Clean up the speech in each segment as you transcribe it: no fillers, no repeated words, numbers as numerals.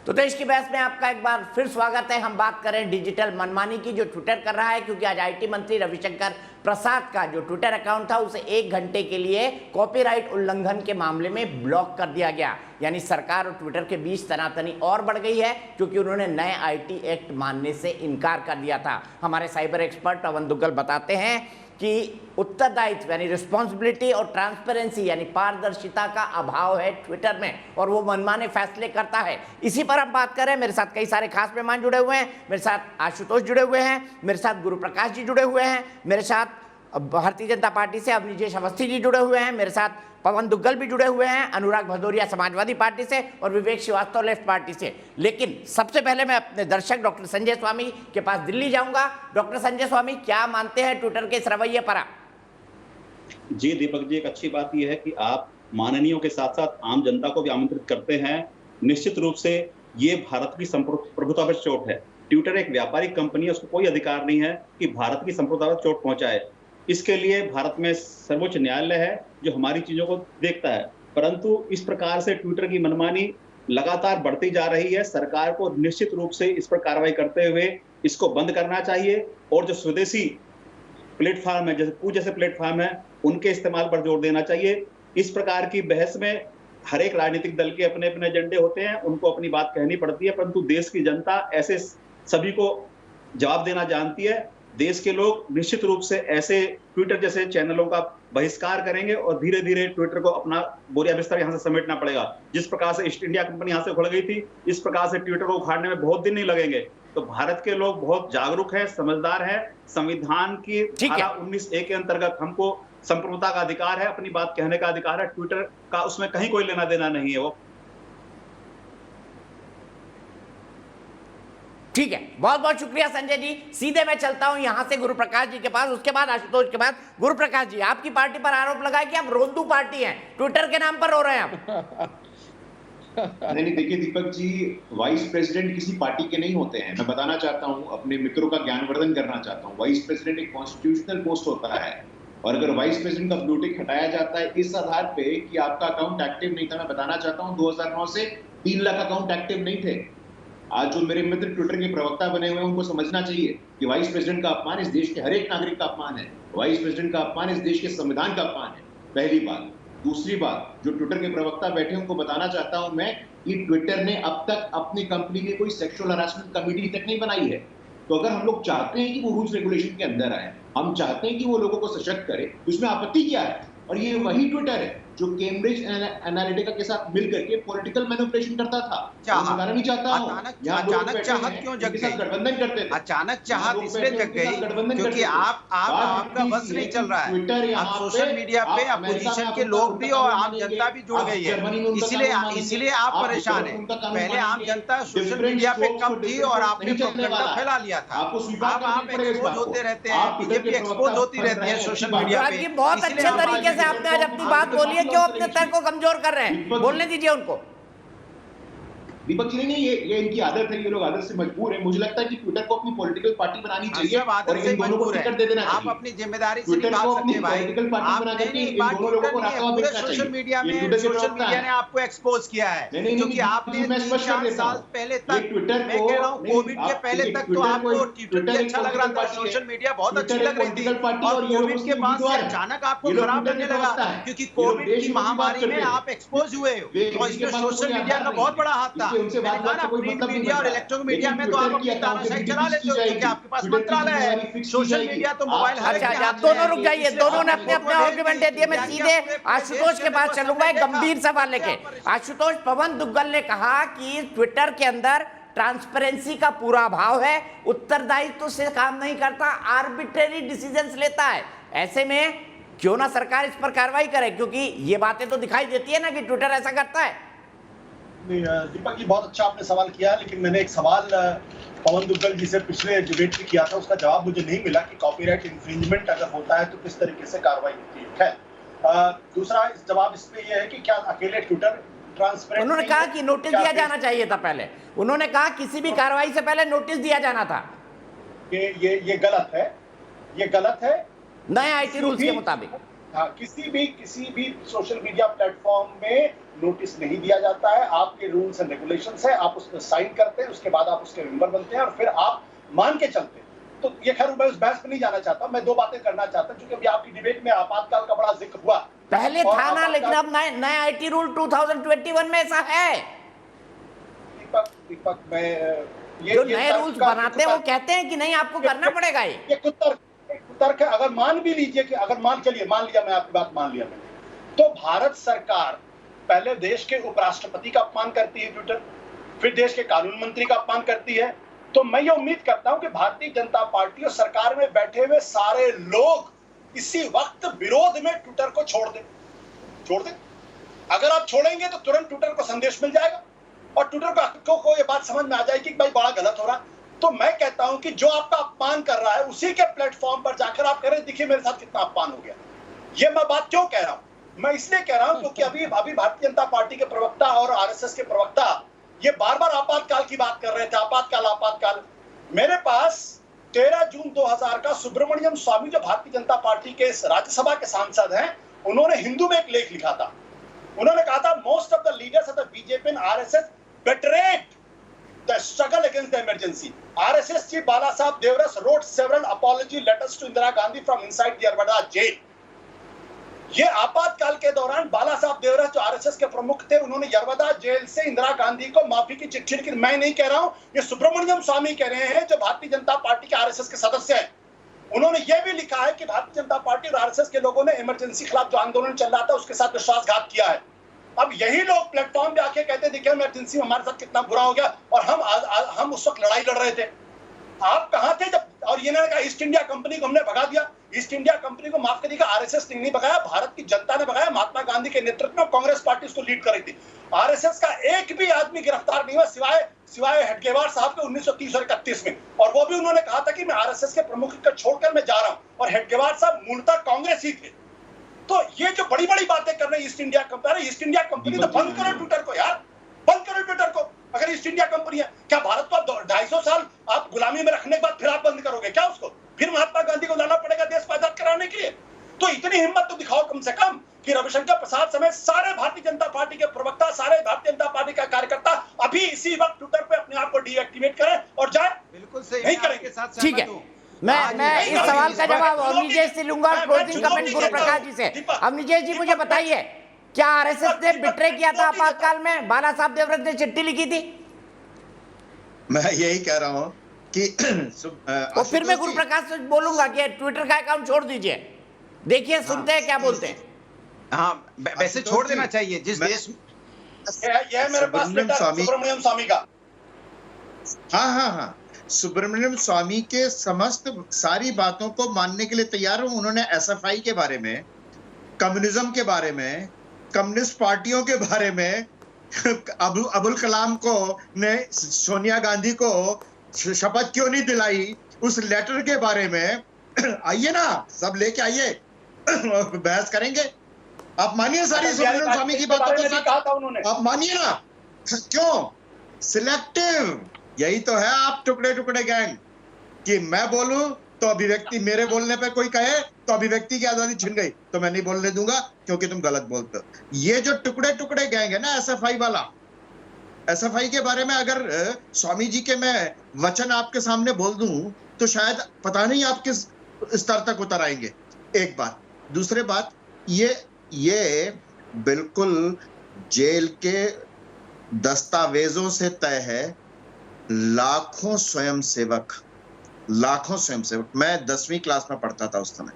तो देश की बहस में आपका एक बार फिर स्वागत है। हम बात करें डिजिटल मनमानी की जो ट्विटर कर रहा है, क्योंकि आज आईटी मंत्री रविशंकर प्रसाद का जो ट्विटर अकाउंट था उसे 1 घंटे के लिए कॉपीराइट उल्लंघन के मामले में ब्लॉक कर दिया गया। यानी सरकार और ट्विटर के बीच तनातनी और बढ़ गई है, क्योंकि उन्होंने नए आईटी एक्ट मानने से इनकार कर दिया था। हमारे साइबर एक्सपर्ट पवन दुग्गल बताते हैं कि उत्तरदायित्व यानी रिस्पॉन्सिबिलिटी और ट्रांसपेरेंसी यानी पारदर्शिता का अभाव है ट्विटर में, और वो मनमाने फैसले करता है। इसी पर हम बात करें। मेरे साथ कई सारे खास मेहमान जुड़े हुए हैं। मेरे साथ आशुतोष जुड़े हुए हैं, मेरे साथ गुरु प्रकाश जी जुड़े हुए हैं, मेरे साथ भारतीय जनता पार्टी से अवनीश अवस्थी जी जुड़े हुए हैं, मेरे साथ पवन दुग्गल भी जुड़े हुए हैं, अनुराग भदौरिया समाजवादी पार्टी से और विवेक श्रीवास्तव लेफ्ट पार्टी से। लेकिन सबसे पहले मैं अपने दर्शक डॉक्टर संजय स्वामी के पास दिल्ली जाऊंगा। डॉक्टर संजय स्वामी, क्या मानते हैं ट्विटर के इस रवैये पर आप? जी दीपक जी, एक अच्छी बात यह है कि आप माननीयों के साथ साथ आम जनता को भी आमंत्रित करते हैं। निश्चित रूप से ये भारत की संप्रभुता पर चोट है। ट्विटर एक व्यापारिक कंपनी है, उसको कोई अधिकार नहीं है कि भारत की संप्रभुता पर चोट पहुंचाए। इसके लिए भारत में सर्वोच्च न्यायालय है जो हमारी चीजों को देखता है। परंतु इस प्रकार से ट्विटर की मनमानी लगातार बढ़ती जा रही है। सरकार को निश्चित रूप से इस पर कार्रवाई करते हुए इसको बंद करना चाहिए, और जो स्वदेशी प्लेटफॉर्म है, जैसे कूच जैसे प्लेटफॉर्म है, उनके इस्तेमाल पर जोर देना चाहिए। इस प्रकार की बहस में हर एक राजनीतिक दल के अपने अपने एजेंडे होते हैं, उनको अपनी बात कहनी पड़ती है, परंतु देश की जनता ऐसे सभी को जवाब देना जानती है। देश के लोग निश्चित रूप से ऐसे ट्विटर जैसे चैनलों का बहिष्कार करेंगे और धीरे धीरे ट्विटर को अपना बोरिया बिस्तर यहां से समेटना पड़ेगा। जिस प्रकार से ईस्ट इंडिया कंपनी यहां से उखड़ गई थी, इस प्रकार से ट्विटर को उखाड़ने में बहुत दिन नहीं लगेंगे। तो भारत के लोग बहुत जागरूक हैं, समझदार हैं। संविधान की धारा 19A के अंतर्गत हमको संप्रभुता का अधिकार है, अपनी बात कहने का अधिकार है। ट्विटर का उसमें कहीं कोई लेना देना नहीं है। वो ठीक है, बहुत बहुत शुक्रिया संजय जी। सीधे मैं चलता हूं यहां से गुरु प्रकाश जी के पास, उसके बाद आशुतोष के बाद गुरु प्रकाश जी। आपकी पार्टी पर आरोप लगा है कि आप रोंदू पार्टी हैं, ट्विटर के नाम पर रो रहे हैं आप। नहीं, देखिए दीपक जी, वाइस प्रेसिडेंट किसी पार्टी के नहीं होते हैं। मैं बताना चाहता हूं, अपने मित्रों का ज्ञानवर्धन करना चाहता हूं। वाइस प्रेसिडेंट एक कॉन्स्टिट्यूशनल पोस्ट होता है, और अगर वाइस प्रेसिडेंट का ब्लू टिक हटाया जाता है इस आधार पे कि आपका अकाउंट एक्टिव नहीं था, मैं बताना चाहता हूं 2009 से 3 लाख अकाउंट एक्टिव नहीं थे। आज जो मेरे मित्र ट्विटर के प्रवक्ता बने हुए हैं, उनको समझना चाहिए कि वाइस प्रेसिडेंट का अपमान इस देश के हर एक नागरिक का अपमान है। वाइस प्रेसिडेंट का अपमान इस देश के संविधान का अपमान है, पहली बात। दूसरी बात, जो ट्विटर के प्रवक्ता बैठे उनको बताना चाहता हूं मैं कि ट्विटर ने अब तक अपनी कंपनी में कोई सेक्सुअल हरासमेंट कमेटी तक नहीं बनाई है। तो अगर हम लोग चाहते हैं कि वो रूल्स रेगुलेशन के अंदर आए, हम चाहते हैं कि वो लोगों को सशक्त करे, तो इसमें आपत्ति क्या है? और ये वही ट्विटर है जो कैम्ब्रिज एनालिटिका के साथ मिलकर के पॉलिटिकल मैनिपुलेशन करता था। मैं नहीं चाहता हूं अचानक चाहत क्यों जग गई? गठबंधन करते थे। अचानक चाहत इसलिए जग गई क्योंकि आपका बस नहीं चल रहा है। अब सोशल मीडिया पे अपोजिशन के लोग भी और आम जनता भी जुड़ गई है, इसीलिए आप परेशान हैं। पहले आम जनता सोशल मीडिया पे कम थी और आपने प्रोपेगेंडा फैला लिया था। अब आप एक्सपोज होते रहते हैं, बीजेपी एक्सपोज होती रहती है सोशल मीडिया पे। बहुत अच्छे तरीके से आपने आज अपनी बात बोली है। क्यों अपने तर्क को कमजोर कर रहे हैं? बोलने दीजिए उनको। दीपक जी, नहीं, ये इनकी आदत है, ये लोग आदत से मजबूर है। मुझे लगता है कि ट्विटर को अपनी पॉलिटिकल पार्टी बनानी चाहिए और इन दोनों को टिकट दे देना चाहिए। आप अपनी जिम्मेदारी से ट्विटर को अपनी भाई। पॉलिटिकल पार्टी बना करके इन दोनों लोगों को रास्ता देना चाहिए। सोशल मीडिया ने आपको एक्सपोज किया है, क्योंकि आपने 3-4 साल पहले तक, मैं कह रहा हूं कोविड के पहले तक तो आपको ट्विटर अच्छा लग रहा था, सोशल मीडिया बहुत अच्छी लग रही थी, और कोविड के बाद से अचानक आपको खराब लगने लगा, क्योंकि कोविड की महामारी में आप एक्सपोज हुए और इसमें सोशल मीडिया का बहुत बड़ा हाथ था। प्रिंट मीडिया और इलेक्ट्रॉनिक मीडिया में तो आप अपनी तानाशाही चला लेते हो, क्योंकि आपके पास मंत्रालय है। सोशल मीडिया तो मोबाइल हर एक के हाथ में है। दोनों रुक जाइए, दोनों ने अपने अपने आर्गुमेंट दे दिए। मैं सीधे आशुतोष के पास चलूंगा एक गंभीर सवाल लेके। आशुतोष, पवन दुग्गल ने कहा कि ट्विटर के अंदर ट्रांसपेरेंसी का पूरा अभाव है, उत्तरदायित्व से काम नहीं करता, आर्बिट्रेरी डिसीजंस लेता है। ऐसे में क्यों ना सरकार इस पर कार्रवाई करे, क्योंकि ये बातें तो दिखाई देती है ना कि ट्विटर ऐसा करता है। दीपक जी, बहुत अच्छा आपने सवाल किया, लेकिन मैंने एक सवाल पवन दुग्गल जी से पिछले डिबेट में किया था, उसका जवाब मुझे नहीं मिला कि कॉपीराइट इंफ्रिंजमेंट अगर होता है तो किस तरीके से कार्रवाई होती है। खैर, दूसरा जवाब इस पे ये है कि क्या अकेले ट्विटर ट्रांसपेरेंट? उन्होंने कहा कि नोटिस दिया जाना चाहिए था पहले। उन्होंने कहा किसी भी कार्रवाई से पहले नोटिस दिया जाना था। ये गलत है, ये गलत है नए आईटी रूल्स के मुताबिक। हाँ, किसी भी सोशल मीडिया प्लेटफॉर्म में नोटिस नहीं दिया जाता है। आपके रूल्स एंड रेगुलेशंस है, आप उसमें साइन करते हैं, उसके बाद आप उसके मेंबर बनते हैं और फिर आप मान के चलते हैं। तो ये खैर मैं उस बहस में नहीं जाना चाहता, मैं दो बातें करना चाहता हूँ क्योंकि अभी आपकी डिबेट में आपातकाल का बड़ा जिक्र हुआ। पहले था ना, लेकिन अब नया आईटी रूल 2021 में ऐसा है। दीपक मैं जो नए रूल्स बनाते हैं वो कहते हैं कि नहीं आपको करना पड़ेगा। ये कुतर्क है। अगर मान भी लीजिए कि अगर मान लिया, मैं आपकी बात मान लिया मैंने, तो भारत सरकार पहले देश के उपराष्ट्रपति का अपमान करती है ट्विटर, फिर देश के कानून मंत्री का अपमान करती है। तो मैं ये उम्मीद करता हूं कि भारतीय जनता पार्टी और सरकार में बैठे हुए सारे लोग इसी वक्त विरोध में ट्विटर को छोड़ दें। अगर आप छोड़ेंगे तो तुरंत ट्विटर को संदेश मिल जाएगा और ट्विटर को ये बात समझ में आ जाएगी कि भाई बड़ा गलत हो रहा है। तो मैं कहता हूं कि जो आपका अपमान कर रहा है उसी के प्लेटफॉर्म पर जाकर आप कह रहे हैं देखिए मेरे साथ कितना अपमान हो गया। ये मैं बात क्यों कह रहा हूं? मैं इसलिए कह रहा हूं क्योंकि अभी भारतीय जनता पार्टी के प्रवक्ता और आरएसएस के प्रवक्ता ये बार-बार आपातकाल की बात कर रहे थे। आपातकाल। मेरे पास 13 जून 2000 का सुब्रमण्यम स्वामी, जो भारतीय जनता पार्टी के राज्यसभा के सांसद हैं, उन्होंने हिंदू में एक लेख लिखा था। उन्होंने कहा था most of the leaders of the BJP and RSS betrayed the struggle against the emergency. RSS chief Bala Saheb Devras wrote several apology letters to Indira Gandhi from inside the Yarbada jail. ये आपातकाल के दौरान बाला साहब देवरस जो RSS के प्रमुख थे, उन्होंने यरवदा जेल से इंदिरा गांधी को माफी की चिट्ठी लिखी। मैं नहीं कह रहा हूं, ये सुब्रमण्यम स्वामी कह रहे हैं जो भारतीय जनता पार्टी के आरएसएस के सदस्य हैं। उन्होंने ये भी लिखा है कि भारतीय जनता पार्टी और आरएसएस के लोगों ने इमरजेंसी खिलाफ जो आंदोलन चल रहा था उसके साथ विश्वासघात किया है। अब यही लोग प्लेटफॉर्म पे आके कहते देखिए इमरजेंसी में हमारे साथ कितना बुरा हो गया और हम उस वक्त लड़ाई लड़ रहे थे। आप कहां थे जब? और ये ने कहा ईस्ट इंडिया कंपनी को हमने भगा दिया। ईस्ट इंडिया कंपनी को माफ करिएगा, आरएसएस ने नहीं भगाया, भारत की जनता ने भगाया। महात्मा गांधी के नेतृत्व में कांग्रेस पार्टी उसको लीड कर रही थी। आरएसएस का एक भी आदमी गिरफ्तार नहीं हुआ सिवाय हेडगेवार साहब के 1930 और 31 में, और वो भी उन्होंने कहा था कि मैं आरएसएस के प्रमुख को छोड़कर मैं जा रहा हूं, और हेडगेवार साहब मूलतः कांग्रेस ही थे। तो ये जो बड़ी बड़ी बातें कर रहे हैं ईस्ट इंडिया कंपनी, तो बंद करो ट्विटर को यार, बंद करो ट्विटर को। अगर ईस्ट इंडिया कंपनी है, क्या भारत को 250 साल आप गुलामी में रखने के बाद फिर आप बंद करोगे क्या उसको? फिर महात्मा गांधी को लाना पड़ेगा देश को आजाद कराने के लिए? तो इतनी हिम्मत तो दिखाओ कम से कम कि रविशंकर प्रसाद समेत सारे भारतीय जनता पार्टी के प्रवक्ता, सारे भारतीय जनता पार्टी का कार्यकर्ता अभी इसी वक्त ट्विटर पे अपने आप को डीएक्टिवेट करें और जाए। बिल्कुल सही, नहीं करेंगे। ठीक है, मैं इस सवाल का जवाब अवनीश से लूंगा क्लोजिंग कमेंट गुरु प्रकाश जी से। अवनीश जी मुझे बताइए, क्या आरएसएस ने बिट्रे किया था आपातकाल में? बाला साहब देवरस ने चिट्ठी लिखी थी। मैं यही कह रहा हूं कि तो फिर मैं गुरु प्रकाश से बोलूंगा कि ट्विटर का अकाउंट छोड़ दीजिए। देखिए सुनते हैं क्या बोलते हैं। हाँ, वैसे छोड़ देना चाहिए जिस देश ये मेरे पास सुब्रमण्यम स्वामी का। हाँ, सुब्रमण्यम स्वामी के समस्त सारी बातों को मानने के लिए तैयार हूं। उन्होंने एसएफआई के बारे में, कम्युनिज्म के बारे में, कम्युनिस्ट पार्टियों के बारे में, अबुल कलाम को ने सोनिया गांधी को शपथ क्यों नहीं दिलाई, उस लेटर के बारे में आइए ना, सब लेके आइए, बहस करेंगे। आप मानिए सारी सुब्रमण्यम स्वामी की बातों को, कहा था उन्होंने, आप मानिए ना। क्यों सिलेक्टिव? यही तो है आप टुकड़े टुकड़े गैंग, कि मैं बोलूं तो अभिव्यक्ति, मेरे बोलने पे कोई कहे तो अभिव्यक्ति की आजादी छिन गई तो मैं नहीं बोलने दूंगा क्योंकि तुम गलत बोलते हो। ये जो टुकड़े टुकड़े गैंग है ना एसएफआई वाला, एसएफआई के बारे में अगर स्वामी जी के मैं वचन आपके सामने बोल दूं तो शायद पता नहीं आप किस स्तर तक उतर आएंगे। एक बात। दूसरी बात, ये बिल्कुल जेल के दस्तावेजों से तय है। लाखों स्वयंसेवक, मैं 10वीं क्लास में पढ़ता था उस समय,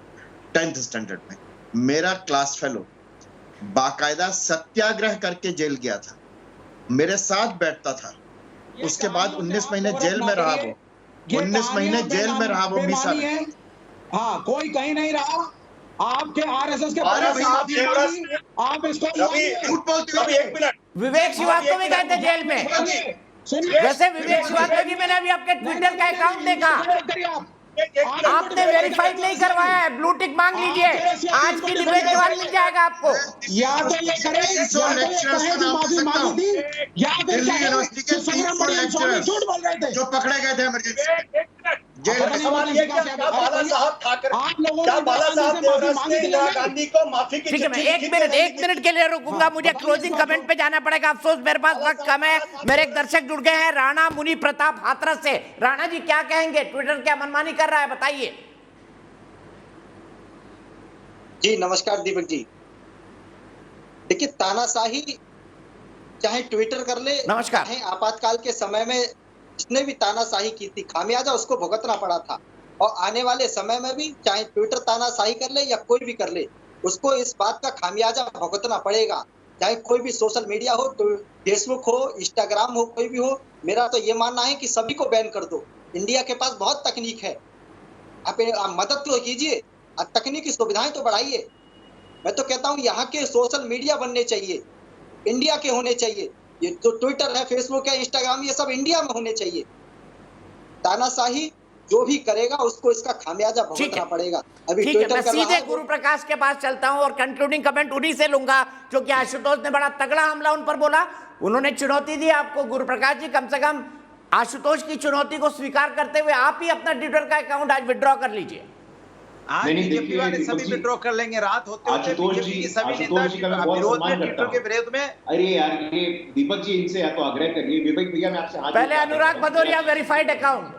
10th स्टैंडर्ड में। मेरा क्लास फेलो बाकायदा सत्याग्रह करके जेल गया था, मेरे साथ बैठता था। उसके बाद 19 महीने जेल में रहा वो, 19 महीने जेल में रहा वो मिसा। हाँ, कोई कहीं नहीं रहा। आपके आरएसएस के आप इसको एक मिनट, विवेक श्रीवास्तव भी गए थे जेल में। वैसे विवेक श्रीवास्तव जी, मैंने अभी आपके ट्विटर का अकाउंट देखा, आपने वेरीफाइड नहीं करवाया है। ब्लू टिक मांग लीजिए, आज की डिबेट के बाद मिल जाएगा आपको। या तो ये करें माफी मांगी थी, या फिर दिल्ली यूनिवर्सिटी के 300 लेक्चरर्स जो पकड़े गए थे इमरजेंसी। जेल में। सवाल ये क्या बाला साहब ठाकरे, क्या बाला साहब देवराज ने इंदिरा गांधी को माफी की ठीक है, मैं एक मिनट के लिए रुकूंगा, मुझे क्लोजिंग कमेंट पे जाना पड़ेगा, अफसोस मेरे पास वक्त कम है। मेरे एक दर्शक जुड़ गए हैं राणा मुनि प्रताप हाथरस से। राणा जी क्या कहेंगे, ट्विटर क्या मनमानी कर रहा है, बताइए। जी नमस्कार दीपक जी। देखिए तानाशाही चाहे ट्विटर कर ले, नमस्कार। चाहे आपातकाल के समय में जिसने भी तानाशाही की थी खामियाजा उसको भुगतना पड़ा था, और आने वाले समय में भी चाहे ट्विटर तानाशाही कर ले या कोई भी कर ले उसको इस बात का खामियाजा भुगतना पड़ेगा। चाहे कोई भी सोशल मीडिया हो, तो फेसबुक हो, इंस्टाग्राम हो, कोई भी हो। मेरा तो ये मानना है कि सभी को बैन कर दो। इंडिया के पास बहुत तकनीक है, आप मदद तो कीजिए, तकनीकी सुविधाएं तो बढ़ाइए। मैं तो कहता हूँ यहाँ के सोशल मीडिया बनने चाहिए, इंडिया के होने चाहिए। ये जो ट्विटर है, फेसबुक है, इंस्टाग्राम, ये सब इंडिया में होने चाहिए। तानाशाही जो भी करेगा उसको इसका खामियाजा भुगतना पड़ेगा। अभी ठीक है, ट्विटर मैं कर रहा सीधे है गुरु प्रकाश के पास चलता हूं और कंक्लूडिंग कमेंट उन्हीं से लूंगा, क्योंकि आशुतोष ने बड़ा तगड़ा हमला उन पर बोला। उन्होंने चुनौती दी आपको। गुरु प्रकाश जी, कम से कम आशुतोष की चुनौती को स्वीकार करते हुए आप ही अपना ट्विटर का अकाउंट आज विड्रॉ कर लीजिए। आज बीजेपी वाले सभी विड्रॉ कर लेंगे। रात होते होते बीजेपी के सभी नेता विरोध में, ट्विटर के विरोध में। अरे यार, ये दीपक जी इनसे या तो आग्रह करिए। विवेक भैया, मैं आपसे पहले अनुराग भदौरिया वेरीफाइड अकाउंट।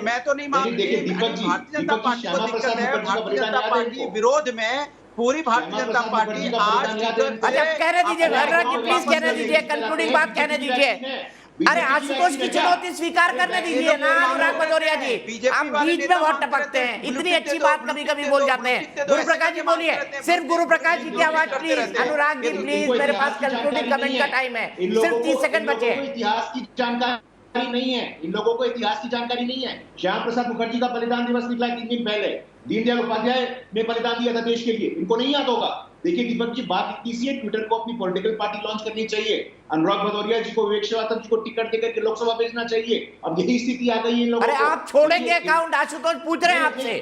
मैं तो नहीं मानती। भारतीय जनता पार्टी को दिक्कत है, भारतीय जनता पार्टी विरोध में, पूरी भारतीय जनता पार्टी आज। अच्छा, कहने दीजिए अनुराग जी, प्लीज कहने दीजिए, कंक्लूडिंग बात कहने दीजिए। अरे आशुतोष की चुनौती स्वीकार करने दीजिए ना अनुराग भदौरिया जी, आप बीच में बहुत टपकते हैं। इतनी अच्छी बात कभी कभी बोल जाते हैं। गुरु प्रकाश जी बोलिए, सिर्फ गुरु प्रकाश जी की आवाज प्लीज। अनुराग जी प्लीज, मेरे पास कंक्लूडिंग कमेंट का टाइम है, सिर्फ 30 सेकंड बचे हैं। इतिहास की जानकारी नहीं है इन लोगों को, इतिहास की जानकारी नहीं है। श्याम प्रसाद मुखर्जी का बलिदान दिवस निकला 3 दिन पहले, दीनदयाल उपाध्याय ने बलिदान दिया था देश के लिए, इनको नहीं याद होगा। देखिए दीपक जी, बात इतनी सी है, ट्विटर को अपनी पॉलिटिकल पार्टी लॉन्च करनी चाहिए। अनुराग भदौरिया जी को, विवेक श्रीवास्तव जी को टिकट देकर के लोकसभा भेजना चाहिए। अब यही स्थिति आ गई है इन लोगों को। अरे आप छोड़ेंगे अकाउंट, आशुतोष पूछ रहे हैं आपसे।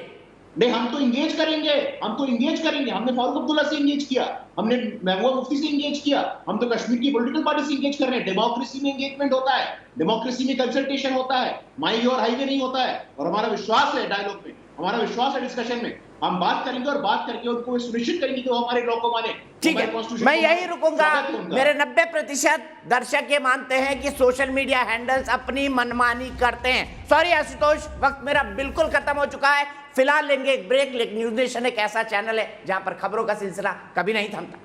नहीं, हम तो इंगेज करेंगे, हमने फारूक अब्दुल्ला से इंगेज किया, हमने महबूबा मुफ्ती से इंगेज किया, हम तो कश्मीर की पॉलिटिकल पार्टी से इंगेज कर रहे हैं। डेमोक्रेसी में एंगेजमेंट होता है, डेमोक्रेसी में कंसल्टेशन होता है, माई और हाईवे नहीं होता है। और हमारा विश्वास है डायलॉग में, हमारा विश्वास है डिस्कशन में, हम बात करेंगे और बात करके उनको सुनिश्चित करेंगे कि वो हमारे लॉ को माने। ठीक है, मैं यही रुकूंगा। मेरे 90% दर्शक ये मानते हैं कि सोशल मीडिया हैंडल्स अपनी मनमानी करते हैं। सॉरी आशुतोष, वक्त मेरा बिल्कुल खत्म हो चुका है। फिलहाल लेंगे एक ब्रेक, लेकिन न्यूज नेशन एक ऐसा चैनल है जहां पर खबरों का सिलसिला कभी नहीं थमता।